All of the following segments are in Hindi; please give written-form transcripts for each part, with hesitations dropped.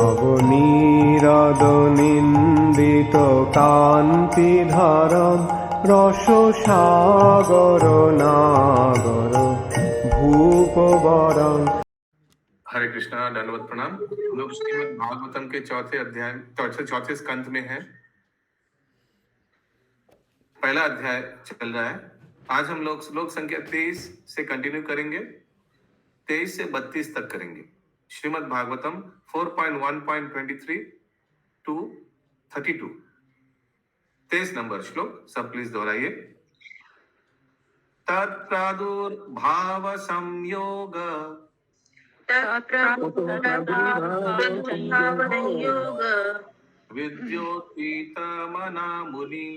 নবনীরদনিন্দিত কান্তিধারম রসসাগর নাগর ভূপবরং। हरे कृष्णा, दंडवत प्रणाम। हम लोग श्रीमद् भागवतम के चौथे स्कंद में हैं। पहला अध्याय चल रहा है। आज हम लोग श्लोक संख्या 23 से कंटिन्यू करेंगे, 23 से 32 तक करेंगे। श्रीमद् भागवतम 4.1.23 टू 32, 23 नंबर श्लोक। सब प्लीज दोहराइए। तत्प्रादुर्भाव संयोग विद्योतीतमना मुनि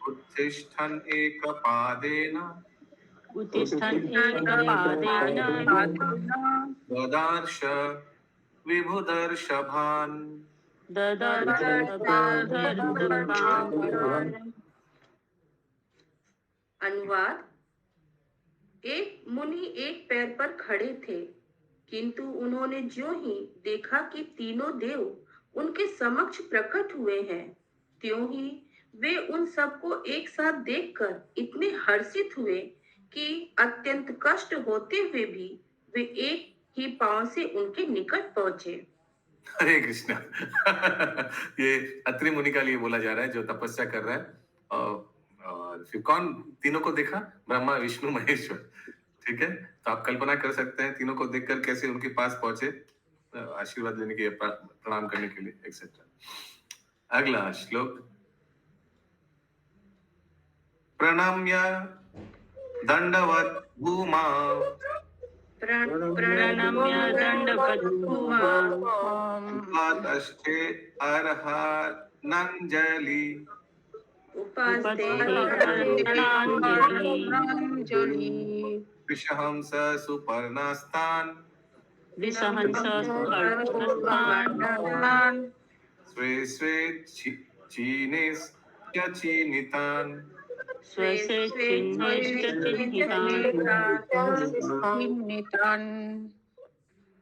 उत्तिष्ठन् एकपादेन ददार्श विभुदर्षभान्। अनुवाद। एक मुनि एक पैर पर खड़े थे, किंतु उन्होंने ज्यों ही देखा कि तीनों देव उनके समक्ष प्रकट हुए हैं, त्यों ही वे उन सबको एक साथ देखकर इतने हर्षित हुए कि अत्यंत कष्ट होते हुए भी वे एक ही पांव से उनके निकट पहुंचे। हरे कृष्णा। ये अत्रि मुनि का लिए बोला जा रहा है, जो तपस्या कर रहा है। और फिर कौन तीनों को देखा? ब्रह्मा, विष्णु, महेश्वर। ठीक है, तो आप कल्पना कर सकते हैं तीनों को देखकर कैसे उनके पास पहुंचे, आशीर्वाद लेने के लिए, प्रणाम करने के लिए, एक्सेट्रा। अगला श्लोक। प्रणम्य दंडवत भूमा उपादष्टे अर्हनञ्जलि विषहंस सुपर्णस्तान् स्वे स्वे चीनितान्।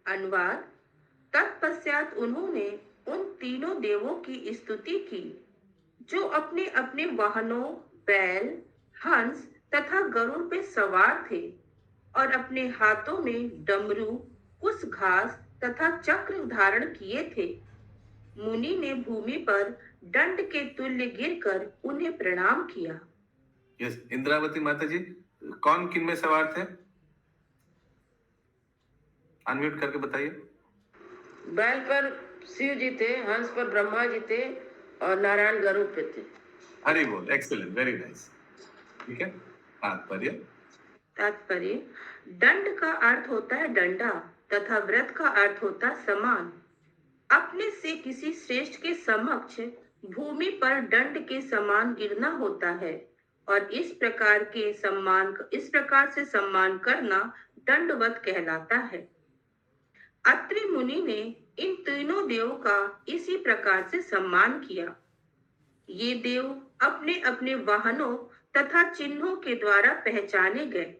अनुवाद। तत्पश्चात उन्होंने उन तीनों देवों की स्तुति की, जो अपने अपने वाहनों, बैल, हंस तथा गरुड़ पे सवार थे और अपने हाथों में डमरू, कुश घास तथा चक्र धारण किए थे। मुनि ने भूमि पर दंड के तुल्य गिरकर उन्हें प्रणाम किया। यस, इंद्रावती माता जी, कौन किन में सवार थे? अनम्यूट करके बताइए। बैल पर शिव जी थे, हंस पर ब्रह्मा जी थे और नारायण गरुड़ पे थे। हरि बोल, एक्सीलेंट, वेरी नाइस। ठीक है। तात्पर्य। दंड का अर्थ होता है डंडा तथा व्रत का अर्थ होता है समान। अपने से किसी श्रेष्ठ के समक्ष भूमि पर दंड के समान गिरना होता है और इस प्रकार से सम्मान करना दंडवत कहलाता है। अत्रि मुनि ने इन तीनों देवों का इसी प्रकार से सम्मान किया। ये देव अपने अपने वाहनों तथा चिन्हों के द्वारा पहचाने गए।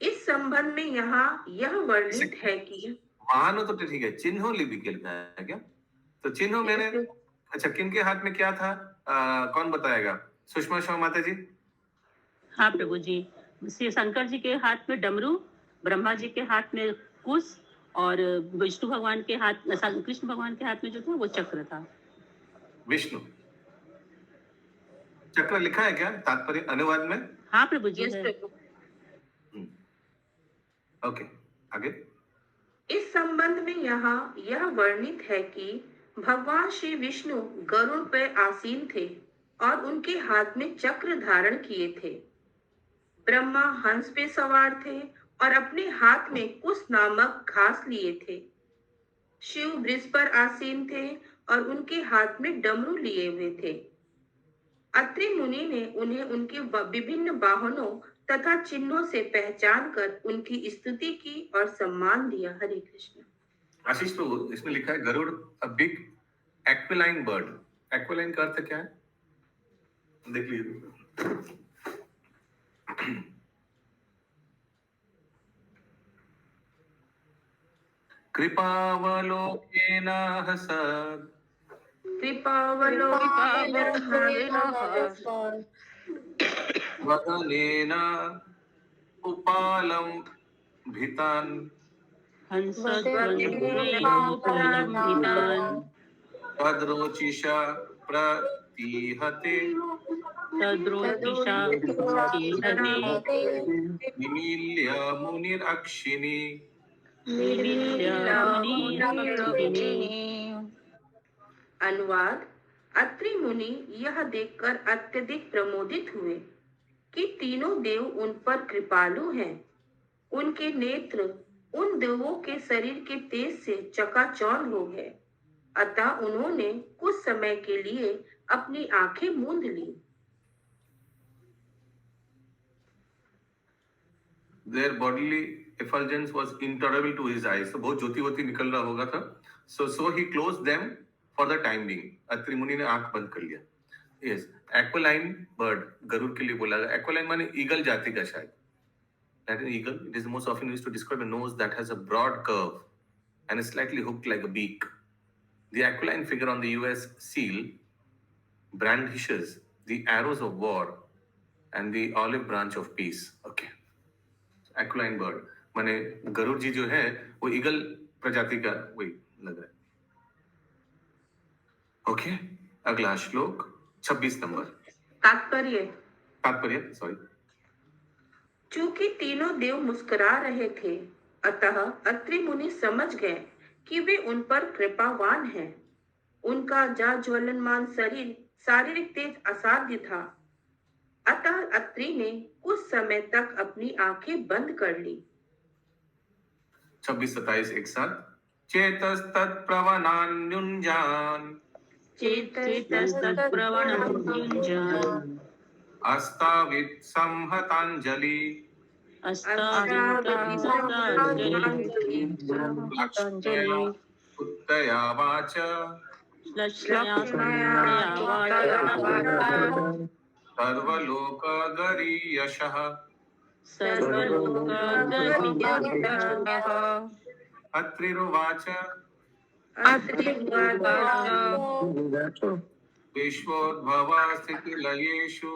इस संबंध में यहाँ यह वर्णित है कि वाहनों तो ठीक है, चिन्हों लिपि के लिखा है क्या? तो चिन्हों मैंने, अच्छा, किनके हाथ में क्या था? कौन बताएगा? सुषमा शर्मा माता जी। हाँ प्रभु जी, श्री शंकर जी के हाथ में डमरू, ब्रह्मा जी के हाथ में कुश और विष्णु भगवान के हाथ, कृष्ण भगवान के हाथ में जो था वो चक्र था। विष्णु चक्र लिखा है क्या तात्पर्य अनुवाद में? हाँ प्रभु जी। ओके, आगे। इस संबंध में यहाँ यह वर्णित है कि भगवान श्री विष्णु गरुड़ पर आसीन थे और उनके हाथ में चक्र धारण किए थे। ब्रह्मा हंस पे सवार थे और अपने हाथ में कुश नामक घास लिए थे। शिव वृष पर आसीन थे और उनके हाथ में डमरू लिए हुए थे। अत्रि मुनि ने उन्हें उनके विभिन्न वाहनों तथा चिन्हों से पहचान कर उनकी स्तुति की और सम्मान दिया। हरे कृष्ण। आशीष प्रभु, इसमें लिखा है गरुड़ अ बिग एक्विलाइन बर्ड। एक्विलाइन का अर्थ क्या है? देख लीजिए। कृपावलोकेन हसत् वदनेन उपालं भितान् हंसध्वनिरेणोपलम्बितान् तद्रोचिषा प्रतीहते तद्रोतिषा प्रतीहते निमील्य मुनिरक्षिणी निमील्य मुनिरक्षिणे। अनुवाद। अत्रि मुनि यह देखकर अत्यधिक प्रमोदित हुए कि तीनों देव उन पर कृपालु हैं। उनके नेत्र उन देवों के शरीर के तेज से चकाचौंध हो गए, अतः उन्होंने कुछ समय के लिए अपनी आंखें मूंद ली। Their bodily effulgence was intolerable to his eyes. तो बहुत ज्योति वोति निकल रहा होगा था. So he closed them for the time being. Atri मुनि ने आंख बंद कर लिया. Yes, aquiline bird, गरुड़ के लिए बोला गया. Aquiline माने ईगल जाति का शायद. Latin eagle. It is most often used to describe a nose that has a broad curve and is slightly hooked like a beak. The aquiline figure on the U.S. seal brandishes the arrows of war and the olive branch of peace. Okay. Aquiline bird. माने गरुड़ जी जो है वो ईगल प्रजाति का वही लग रहा है. ओके, अगला श्लोक 26 नंबर. तात्पर्य सॉरी. चूंकि तीनों देव मुस्कुरा रहे थे, अतः अत्रि मुनि समझ गए कि वे उन पर कृपावान हैं। उनका ज्वलनमान शरीर शारीरिक तेज असाध्य था, अतः अत्रि ने कुछ समय तक अपनी आंखें बंद कर ली। 26-27 एक साथ. चेतस्तत्प्रवनान्युञ्जान् चेतस्तत्प्रवणमुञ्जान् अस्तावित् संहताञ्जलि अस्ताविताञ्जलि लक्ष्मया उत्तया वाच सर्वलोकगरीयशः अत्रिरुवाच विश्वोद्भवस्थितिलयेषु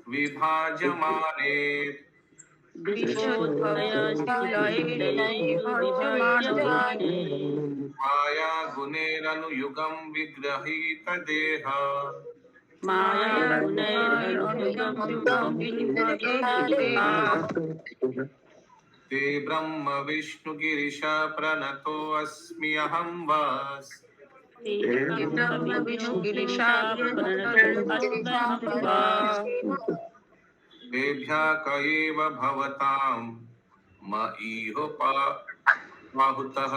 विभाज्यमाने माया गुणेरनुयुगं विग्रहीतदेह ते ब्रह्म विष्णु गिरिशा प्रणतो अस्मि अहं वास् तेभ्यः क एव भवतां म इहो पाहुतः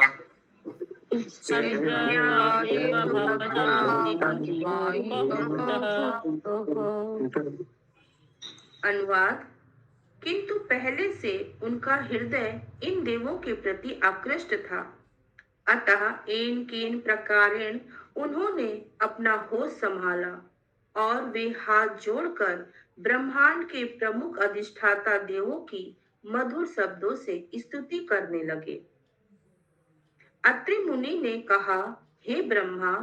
अनुवाद। किंतु पहले से उनका हृदय इन देवों के प्रति आकृष्ट था, अतः एन केन प्रकारेण उन्होंने अपना होश संभाला और वे हाथ जोड़कर ब्रह्मांड के प्रमुख अधिष्ठाता देवों की मधुर शब्दों से स्तुति करने लगे। अत्रि मुनि ने कहा, हे ब्रह्मा,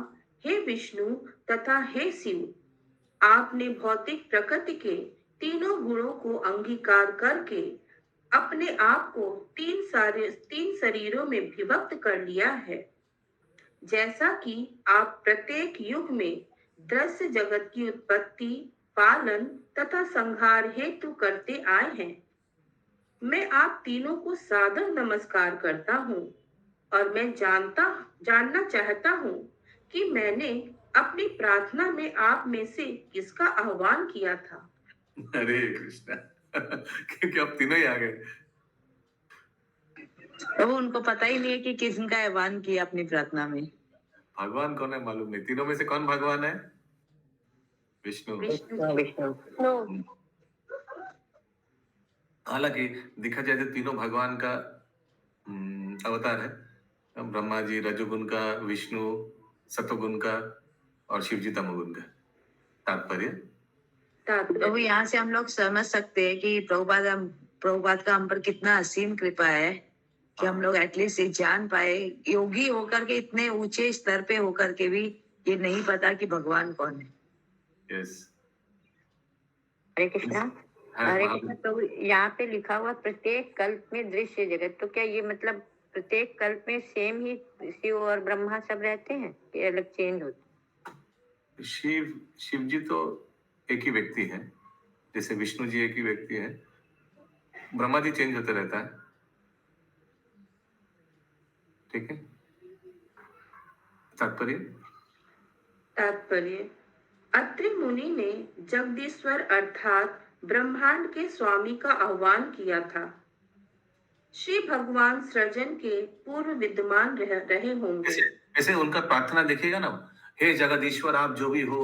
हे विष्णु तथा हे शिव, आपने भौतिक प्रकृति के तीनों गुणों को अंगीकार करके अपने आप को तीन शरीरों में विभक्त कर लिया है। जैसा कि आप प्रत्येक युग में दृश्य जगत की उत्पत्ति, पालन तथा संहार हेतु करते आए हैं, मैं आप तीनों को सादर नमस्कार करता हूँ और मैं जानना चाहता हूँ कि मैंने अपनी प्रार्थना में आप में से किसका आह्वान किया था। हरे कृष्णा. क्योंकि आप तीनों ही आ गए. प्रभु उनको पता ही नहीं है कि किसका आह्वान किया अपनी प्रार्थना में. भगवान कौन है मालूम नहीं. तीनों में से कौन भगवान है? विष्णु. हालांकि देखा जाए तो तीनों भगवान का अवतार है. ब्रह्मा जी रजोगुण का, विष्णु सतोगुण का और शिव जी तमोगुण का. तात्पर्य. प्रभु यहाँ से हम लोग समझ सकते हैं कि प्रभुपाद का हम पर कितना असीम कृपा है कि हम लोग एटलीस्ट ये जान पाए, योगी होकर के इतने ऊंचे स्तर पे होकर के भी ये नहीं पता कि भगवान कौन है। यस। हरे कृष्णा। हरे कृष्णा प्रभु, यहाँ पे लिखा हुआ प्रत्येक कल्प में दृश्य जगत, तो क्या ये मतलब प्रत्येक कल्प में सेम ही शिव और ब्रह्मा सब रहते हैं कि अलग चेंज होते? शिव जी तो एक ही व्यक्ति है, जैसे विष्णु जी एक ही व्यक्ति है, ब्रह्मा जी चेंज होते रहता है। ठीक है। तात्पर्य अत्रि मुनि ने जगदीश्वर अर्थात ब्रह्मांड के स्वामी का आह्वान किया था। श्री भगवान सृजन के पूर्व विद्यमान रहे होंगे। ऐसे उनका प्रार्थना देखिएगा ना, हे जगदीश्वर आप जो भी हो,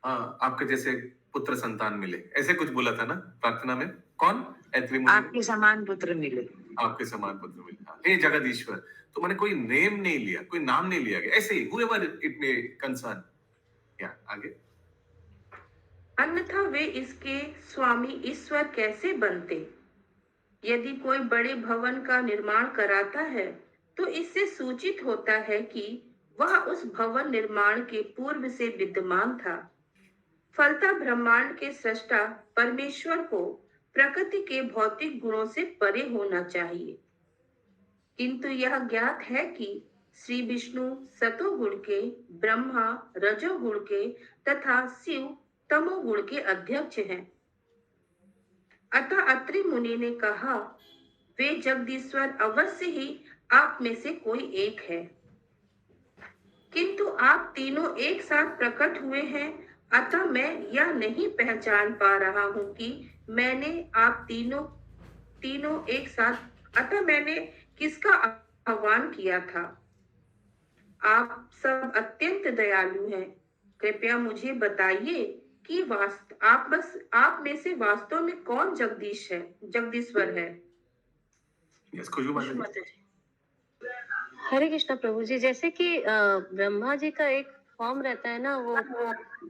आपके जैसे पुत्र संतान मिले, ऐसे कुछ बोला था ना प्रार्थना में। कौन? अत्रि मुनि। आपके समान पुत्र मिले। आपके समान पुत्र मिले। हे जगदीश्वर, तो मैंने कोई नेम नहीं लिया, कोई नाम नहीं लिया गया, ऐसे ही whoever it may concern। या आगे। अन्यथा वे इसके स्वामी ईश्वर कैसे बनते? यदि कोई बड़े भवन का निर्माण कराता है तो इससे सूचित होता है कि वह उस भवन निर्माण के पूर्व से विद्यमान था। फलतः ब्रह्मांड के सृष्टा परमेश्वर को प्रकृति के भौतिक गुणों से परे होना चाहिए, किंतु यह ज्ञात है कि श्री विष्णु सतोगुण के, ब्रह्मा रजोगुण के तथा शिव तमोगुण के अध्यक्ष हैं। अतः अत्रि मुनि ने कहा, वे जगदीश्वर अवश्य ही आप में से कोई एक है, किंतु आप तीनों एक साथ प्रकट हुए हैं, अतः मैं यह नहीं पहचान पा रहा हूं कि मैंने आप तीनों एक साथ, अतः मैंने किसका आह्वान किया था। आप सब अत्यंत दयालु हैं, कृपया मुझे बताइए कि आप में से वास्तव में कौन जगदीश्वर है। हरे कृष्णा प्रभु जी, जैसे कि ब्रह्मा जी का एक फॉर्म रहता है ना, वो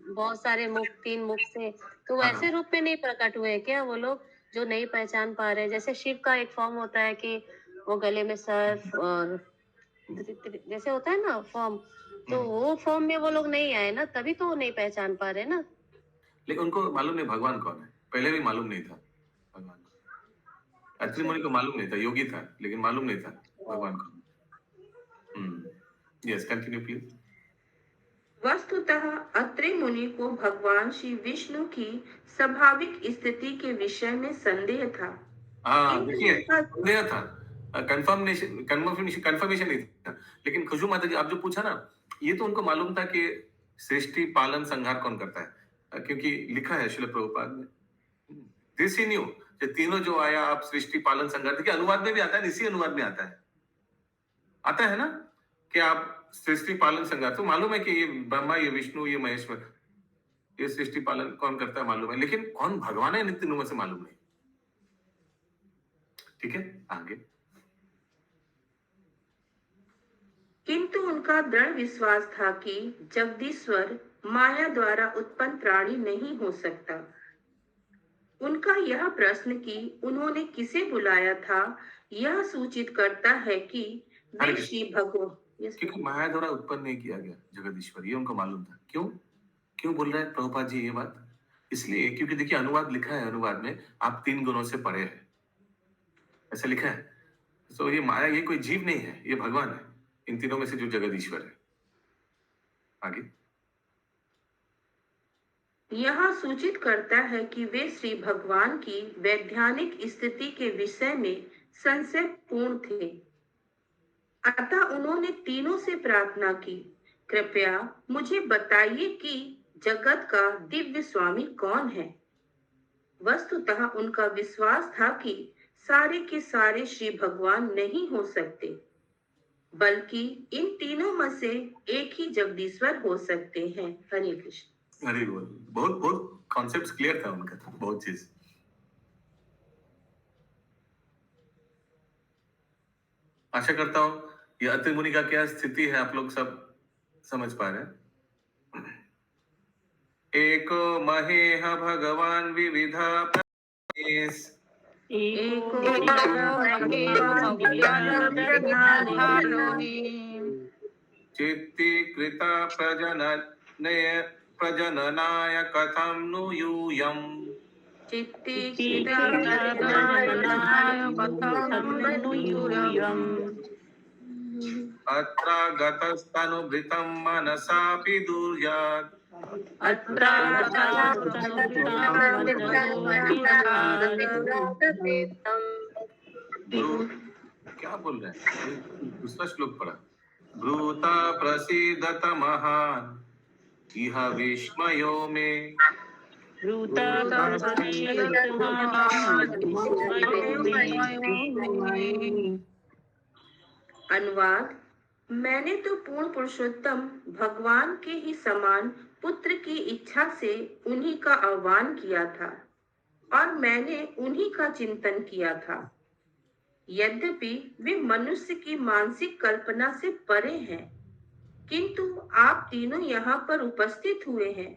बहुत सारे मुख, 3 मुख से, तो वैसे रूप में नहीं प्रकट हुए क्या वो लोग जो नहीं पहचान पा रहे? जैसे शिव का एक फॉर्म होता है कि वो गले में सर्प और जैसे होता है ना फॉर्म, तो वो फॉर्म में वो लोग नहीं आए ना, तभी तो वो नहीं पहचान पा रहे ना। लेकिन उनको मालूम नहीं भगवान कौन है, पहले भी मालूम नहीं था भगवान को। अत्रि मुनि को मालूम नहीं था, योगी था लेकिन मालूम नहीं था भगवान को। Yes, continue please. वस्तुतः अत्रि मुनि को भगवान श्री विष्णु की स्वाभाविक स्थिति के विषय में संदेह था। देखिए, संदेह था, कंफर्मेशन नहीं था। लेकिन खुशबू माता जी, आप जो पूछा ना, ये तो उनको मालूम था कि सृष्टि पालन संहार कौन करता है, क्योंकि लिखा है श्रील प्रभुपाद में। दिस ही न्यू, तीनों जो आया, आप सृष्टि पालन संहार, देखिए अनुवाद में भी आता है, इसी अनुवाद में आता है ना कि आप सृष्टि पालन संहार, तो मालूम है कि ये ब्रह्मा, ये विष्णु, ये महेश्वर, ये सृष्टि पालन कौन करता है मालूम है, लेकिन कौन भगवान है इन तीनों में से मालूम नहीं। ठीक है, आगे। किंतु उनका दृढ़ विश्वास था कि जगदीश्वर माया द्वारा उत्पन्न प्राणी नहीं हो सकता। उनका यह प्रश्न कि उन्होंने किसे बुलाया था, यह सूचित करता है कि वे श्री भगवान, क्योंकि माया द्वारा उत्पन्न नहीं किया गया जगदीश्वर, ये उनको मालूम था। क्यों बोल रहे हैं प्रभुपाद जी ये बात? इसलिए क्योंकि देखिए अनुवाद लिखा है, अनुवाद में आप 3 गुणों से परे है, ऐसा लिखा है। तो ये माया, ये कोई जीव नहीं है, ये भगवान है, इन तीनों में से जो जगदीश्वर है। आगे। यह सूचित करता है कि वे श्री भगवान की वैधानिक स्थिति के विषय में संशय पूर्ण थे। अतः उन्होंने तीनों से प्रार्थना की, कृपया मुझे बताइए कि जगत का दिव्य स्वामी कौन है। वस्तुतः उनका विश्वास था कि सारे के सारे श्री भगवान नहीं हो सकते, बल्कि इन तीनों में से एक ही जगदीश्वर हो सकते हैं। हरे कृष्ण। हरे बोल। बहुत कॉन्सेप्ट्स क्लियर था उनका, बहुत चीज। आशा करता हूं ये अत्रि मुनि का क्या स्थिति है आप लोग सब समझ पा रहे हैं। एको महेह भगवान विविधा एको चित्तीकृत प्रजननाय कथं नु यूयम् अत्र गतस्तनुभृतं मनसापि दूर्यात्। क्या बोल रहे हैं? दूसरा श्लोक पढ़ा। ब्रूता प्रसीदत महान् इह विस्मयो मे। अनुवाद। मैंने तो पूर्ण पुरुषोत्तम भगवान के ही समान पुत्र की इच्छा से उन्हीं का आह्वान किया था और मैंने उन्हीं का चिंतन किया था। यद्यपि वे मनुष्य की मानसिक कल्पना से परे हैं, किंतु आप तीनों यहाँ पर उपस्थित हुए हैं।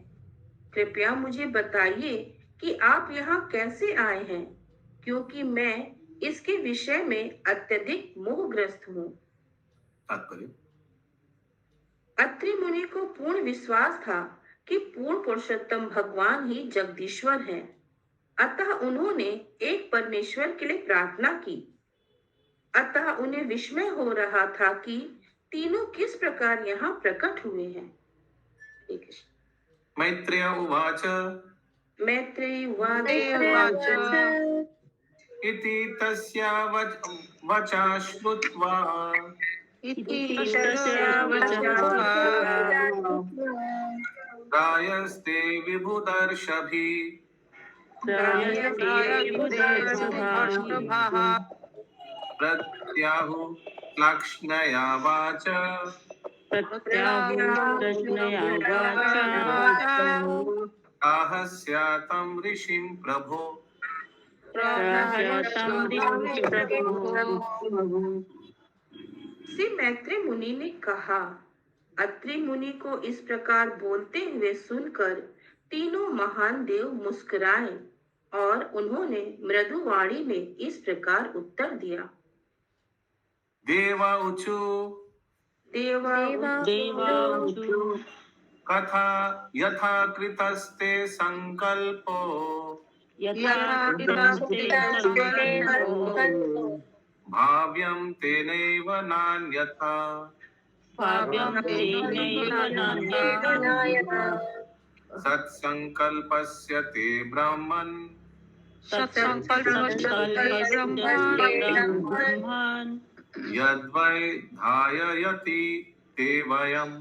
कृपया मुझे बताइए कि आप यहाँ कैसे आए हैं, क्योंकि मैं इसके विषय में अत्यधिक मोहग्रस्त हूँ। तात्पर्य। अत्रि मुनि को पूर्ण विश्वास था कि पूर्ण पुरुषोत्तम भगवान ही जगदीश्वर हैं। अतः उन्होंने एक परमेश्वर के लिए प्रार्थना की। अतः उन्हें विस्मय हो रहा था कि तीनों किस प्रकार यहाँ प्रकट हुए हैं। मैत्रेय उवाच मैत्रेयी उवाच इति तस्या वचा श्रुत्वा रायस्ते विभुदर्शभि प्रत्याहु लक्ष्मया वाच आहस्यातं ऋषिं प्रभो। श्री मैत्रेय मुनि ने कहा। अत्रि मुनि को इस प्रकार बोलते हुए सुनकर तीनों महान देव मुस्कुराए और उन्होंने मृदु वाणी में इस प्रकार उत्तर दिया। देवा ऊचु कथा यथा कृतस्ते संकल्पो भाव्यं तेनैव नान्यथा। सत्संकल्पस्य ते ब्रह्मन् यद्वै धाययति ते वयम्।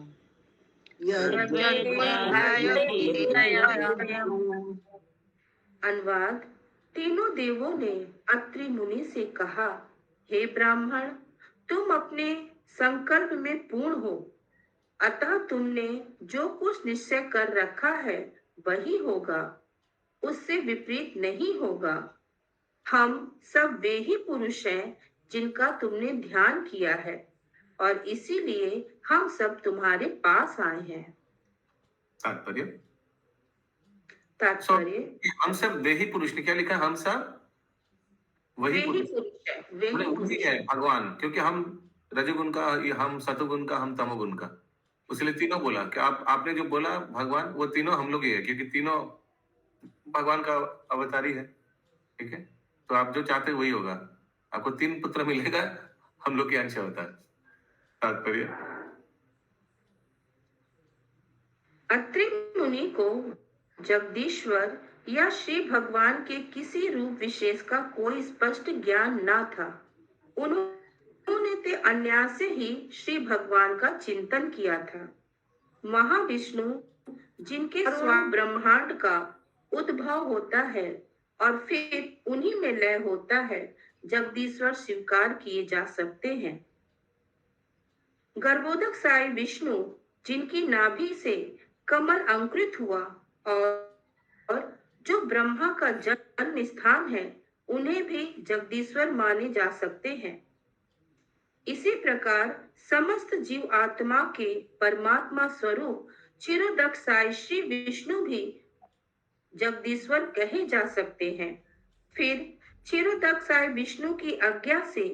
अनुवाद। तीनों देवों ने अत्रि मुनि से कहा, हे ब्राह्मण, तुम अपने संकल्प में पूर्ण हो, अतः तुमने जो कुछ निश्चय कर रखा है वही होगा, उससे विपरीत नहीं होगा। हम सब वे ही पुरुष हैं जिनका तुमने ध्यान किया है और इसीलिए हम सब तुम्हारे पास आए हैं। तात्पर्य। तात्पर्य। हम सब वे ही पुरुष ने क्या लिखा? हम सब वही पुरुष है भगवान, क्योंकि हम रजोगुण का, हम सतोगुण का, हम तमोगुण का, उसलिए तीनों बोला कि आपने जो बोला भगवान, वो तीनों हम लोग ही है, क्योंकि तीनों भगवान का अवतारी है। ठीक है, तो आप जो चाहते वही होगा। आपको 3 पुत्र मिलेगा, हम लोग के अंश अवतार। तात्पर्य। अत्रि मुनि को जगदीश्वर या श्री भगवान के किसी रूप विशेष का कोई स्पष्ट ज्ञान न था। उन्होंने ते अन्यास से ही श्री भगवान का चिंतन किया था। महाविष्णु जिनके स्वयं ब्रह्मांड का उद्भव होता है और फिर उन्हीं में लय होता है, जगदीश्वर स्वीकार किए जा सकते हैं। गर्भोदक साई विष्णु जिनकी नाभि से कमल अंकुरित हुआ और जो ब्रह्मा का जन्म स्थान है, उन्हें भी जगदीश्वर माने जा सकते हैं। इसी प्रकार समस्त जीव आत्मा के परमात्मा स्वरूप चिरोदक साई श्री विष्णु भी जगदीश्वर कहे जा सकते हैं। फिर क्षीरोदक्षाय विष्णु की आज्ञा से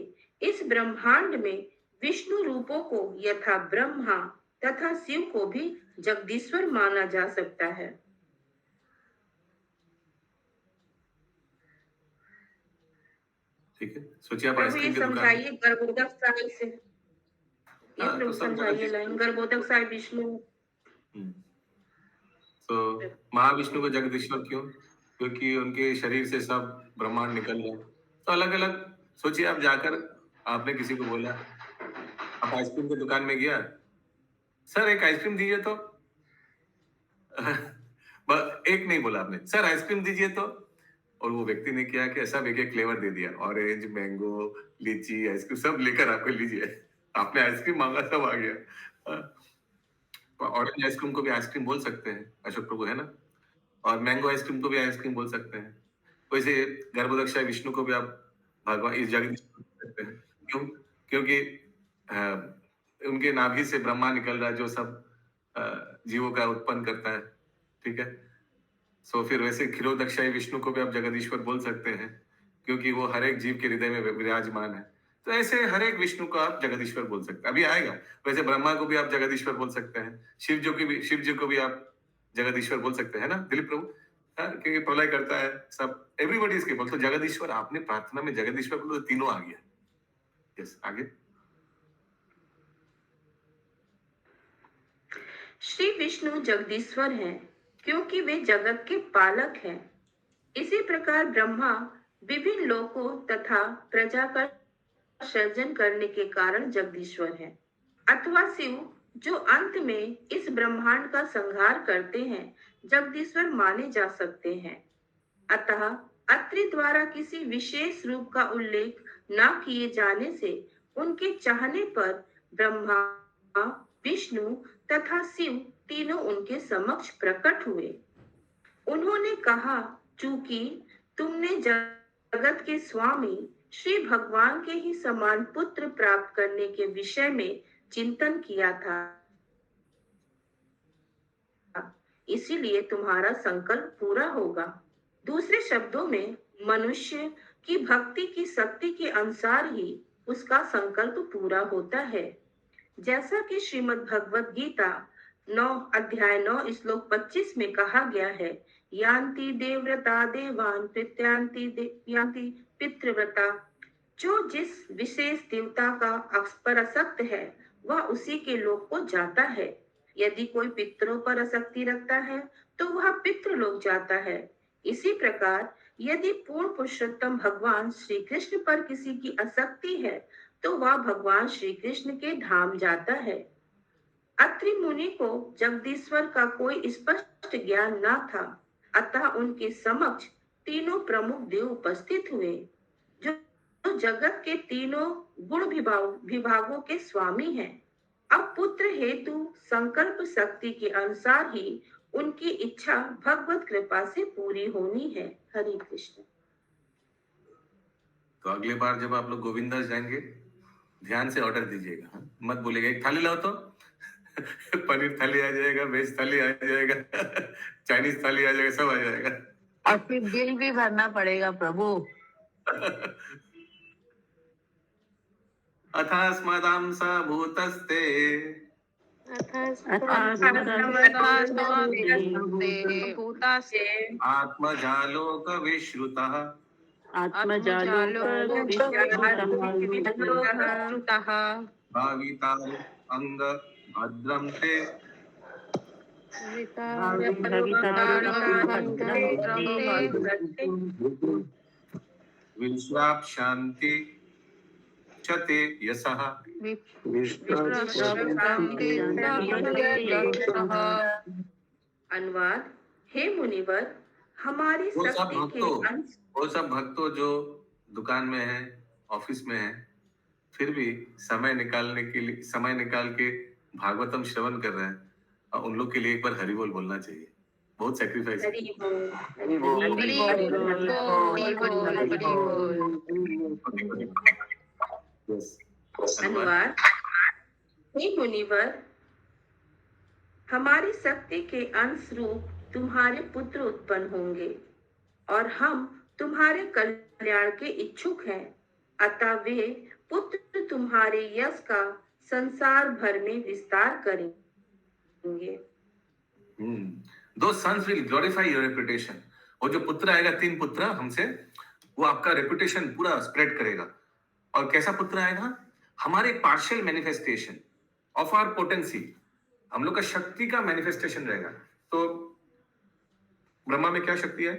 इस ब्रह्मांड में विष्णु रूपों को यथा ब्रह्मा तथा शिव को भी जगदीश्वर माना जा सकता है। ठीक है, सोचिए आप प्रभु ये आइसक्रीम की दुकान समझाइए गर्भोदक साय से, ये हाँ, तो प्रभु सब समझाइए जगदीश लाइन गर्भोदक साय विष्णु। तो महाविष्णु को जगदीश्वर क्यों? क्योंकि उनके शरीर से सब ब्रह्मांड निकल गया। तो अलग अलग सोचिए, आप जाकर आपने किसी को बोला, आप आइसक्रीम की दुकान में गया, सर एक आइसक्रीम दीजिए तो एक नहीं बोला आपने, सर आइसक्रीम दीजिए तो, और वो व्यक्ति ने क्या कि सब एक एक फ्लेवर दे दिया, ऑरेंज, मैंगो, लीची, आइसक्रीम सब लेकर आपको लीजिए। आपने आइसक्रीम मांगा, सब आ गया। ऑरेंज आइसक्रीम को भी आइसक्रीम बोल सकते हैं अशोक प्रभु, है ना? और मैंगो आइसक्रीम को भी आइसक्रीम बोल सकते हैं। वैसे गर्भोदक्षाय विष्णु को भी आप भगवान इस जगदीश्वर बोल सकते हैं। क्यों? क्योंकि उनके नाभि से ब्रह्मा निकल रहा है जो सब जीवों का उत्पन्न करता है। ठीक है, सो फिर वैसे क्षीरोदक्षाय विष्णु को भी आप जगदीश्वर बोल सकते हैं, क्योंकि वो हर एक जीव के हृदय में विराजमान है। तो ऐसे हर एक विष्णु को आप जगदीश्वर बोल सकते हैं। अभी आएगा, वैसे ब्रह्मा को भी आप जगदीश्वर बोल सकते हैं, शिव जी को भी आप जगदीश्वर बोल सकते हैं ना दिलीप प्रभु? हाँ, क्योंकि प्रलय करता है सब, एवरीबॉडी इसके बोल। तो जगदीश्वर आपने प्रार्थना में जगदीश्वर बोलो तो तीनों आ गया। यस, आगे। श्री विष्णु जगदीश्वर हैं क्योंकि वे जगत के पालक हैं। इसी प्रकार ब्रह्मा विभिन्न लोकों तथा प्रजा का सर्जन करने के कारण जगदीश्वर है, अथवा शिव जो अंत में इस ब्रह्मांड का संहार करते हैं जगदीश्वर माने जा सकते हैं। अतः अत्रि द्वारा किसी विशेष रूप का उल्लेख न किए जाने से उनके चाहने पर ब्रह्मा, विष्णु तथा शिव तीनों उनके समक्ष प्रकट हुए। उन्होंने कहा, चूंकि तुमने जगत के स्वामी श्री भगवान के ही समान पुत्र प्राप्त करने के विषय में चिंतन किया था, इसीलिए तुम्हारा संकल्प पूरा होगा। दूसरे शब्दों में मनुष्य की भक्ति की शक्ति के अनुसार ही उसका संकल्प पूरा होता है। जैसा कि श्रीमद् भगवत गीता 9 अध्याय 9 श्लोक 25 में कहा गया है, यान्ति देवव्रता देवान प्रत्यांति यान्ति पितृव्रता। जो जिस विशेष देवता का पर आसक्त है वह उसी के लोक को जाता है। यदि कोई पितरों पर आसक्ति रखता है तो वह पितृलोक जाता है। इसी प्रकार यदि पूर्ण पुरुषोत्तम भगवान श्री कृष्ण पर किसी की आसक्ति है तो वह भगवान श्री कृष्ण के धाम जाता है। अत्रि मुनि को जगदीश्वर का कोई स्पष्ट ज्ञान न था, अतः उनके समक्ष तीनों प्रमुख देव उपस्थित हुए, जो जगत के तीनों गुण विभागों के स्वामी हैं। अब पुत्र हेतु संकल्प शक्ति के अनुसार ही उनकी इच्छा भगवत कृपा से पूरी होनी है। हरे कृष्ण। तो अगली बार जब आप लोग गोविंदा जाएंगे, ध्यान से ऑर्डर दीजिएगा, हाँ? मत बोलेगा एक थाली लाओ तो पनीर थाली आ जाएगा, वेज थाली आ जाएगा, चाइनीज थाली आ जाएगा, सब आ जाएगा। और फिर बिल भी भरना पड़ेगा प्रभु। अथास्मदांस भूतस्ते आत्मजालोक विश्रुतः भावितार अंग भद्रम ते विश्राप शांति चते यशः। अनुवाद, हे मुनिवर, हमारी शक्ति के अंश वो सब भक्तों जो दुकान में है, ऑफिस में है, फिर भी समय निकाल के भागवतम श्रवण कर रहे हैं, उन लोग के लिए एक बार हरि बोल बोलना चाहिए। बहुत सेक्रीफाइस है। हरि बोल। अनुवाद, हे मुनिवर, हमारी शक्ति के अंश रूप तुम्हारे पुत्र उत्पन्न होंगे और हम तुम्हारे कल्याण कल्याण के इच्छुक हैं, अतः वे पुत्र तुम्हारे यश का संसार भर में विस्तार करेंगे। दो sons will glorify your reputation. वो जो पुत्र आएगा, 3 पुत्र हमसे, वो आपका रेपुटेशन पूरा स्प्रेड करेगा। और कैसा पुत्र आएगा? हमारे partial manifestation of our potency, हम लोग का शक्ति का मैनिफेस्टेशन रहेगा। तो ब्रह्मा में क्या शक्ति है?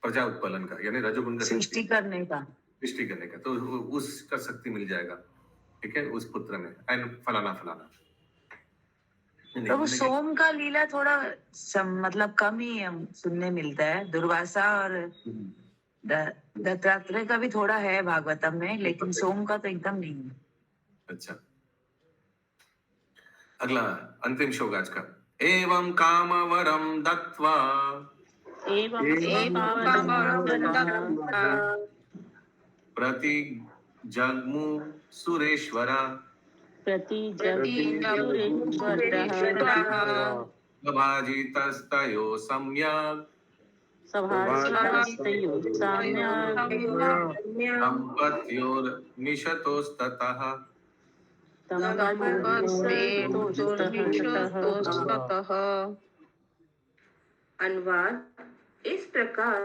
प्रजा उत्पादन का, यानी रजोगुण का, सृष्टि करने का। सृष्टि करने का। तो उसका शक्ति मिल जाएगा, ठीक है, उस पुत्र में। एंड फलाना फलाना। तो वो सोम का लीला थोड़ा मतलब कम ही हम सुनने मिलता है। दुर्वासा और दत्तात्रेय का भी थोड़ा है भागवतम में, लेकिन सोम का तो एकदम नहीं है। अच्छा, अगला अंतिम श्लोक आज का। एवं कामवरम दत्वा प्रति जग्मु सुरेश्वरा सभाजितस्तयो सम्यक् संपत्योर्निशतोस्ततः। अनुवाद: इस प्रकार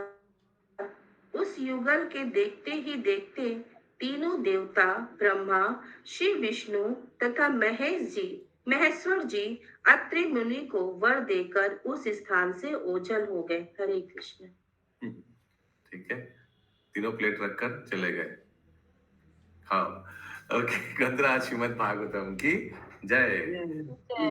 उस युगल के देखते ही देखते तीनों देवता ब्रह्मा, शिव, विष्णु तथा महेश्वर जी अत्रि मुनि को वर देकर उस स्थान से ओझल हो गए। हरे कृष्ण। ठीक है, तीनों प्लेट रखकर चले गए। हाँ, ओके। गंधराज श्रीमद् भागवतम की जय।